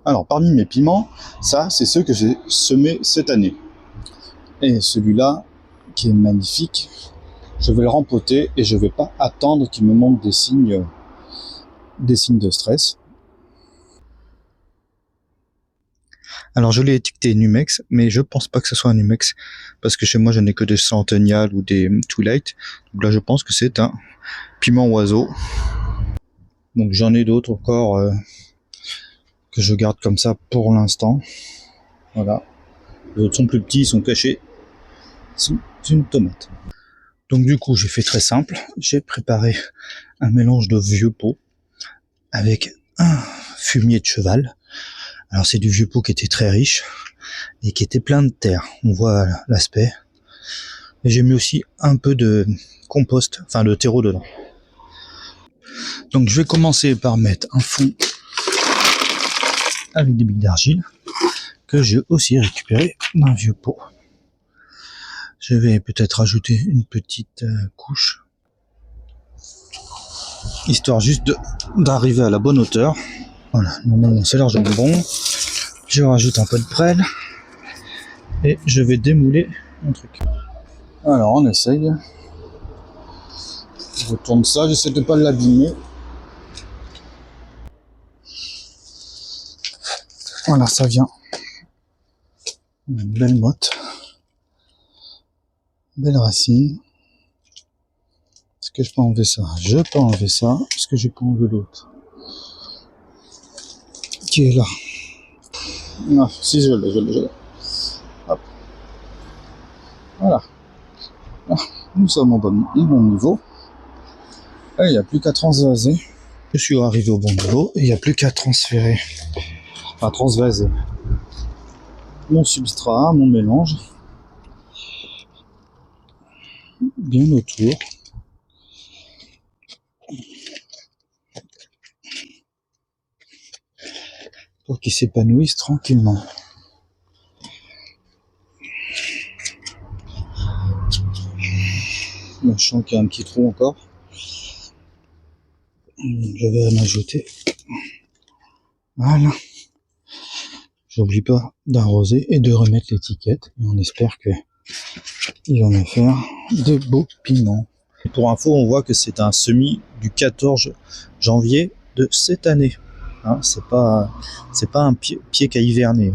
Alors, parmi mes piments, ça, c'est ceux que j'ai semés cette année. Et celui-là, qui est magnifique, je vais le rempoter et je vais pas attendre qu'il me montre des signes de stress. Alors je l'ai étiqueté Numex, mais je pense pas que ce soit un Numex, parce que chez moi je n'ai que des Centennial ou des Twilight. Donc là je pense que c'est un piment oiseau. Donc j'en ai d'autres encore que je garde comme ça pour l'instant. Voilà. Les autres sont plus petits, ils sont cachés sous une tomate. Donc du coup j'ai fait très simple, j'ai préparé un mélange de vieux pot avec un fumier de cheval. Alors c'est du vieux pot qui était très riche et qui était plein de terre, on voit l'aspect. Et j'ai mis aussi un peu de compost, enfin de terreau dedans. Donc je vais commencer par mettre un fond avec des billes d'argile que j'ai aussi récupéré d'un vieux pot. Je vais peut-être rajouter une petite couche, histoire juste d'arriver à la bonne hauteur. Voilà, normalement c'est largement bon. Je rajoute un peu de prêle et je vais démouler mon truc. Alors on essaye. Je tourne ça, j'essaie de ne pas l'abîmer. Voilà, ça vient. Une belle motte. Belle racine. Est-ce que je peux enlever ça? Je peux enlever ça. Est-ce que je peux enlever l'autre qui est là? Ah, si, je l'ai. Hop. Voilà. Ah, nous sommes au bon niveau. Et il n'y a plus qu'à transvaser. Je suis arrivé au bon niveau et il n'y a plus qu'à transférer. Enfin, transvaser mon substrat, mon mélange. Bien autour. Pour qu'ils s'épanouissent tranquillement. Je sens qu'il y a un petit trou encore. Je vais en ajouter. Voilà. J'oublie pas d'arroser et de remettre l'étiquette. Et on espère que il va me faire de beaux piments. Et pour info, on voit que c'est un semis du 14 janvier de cette année. Hein, c'est pas un pied qu'à hiverner.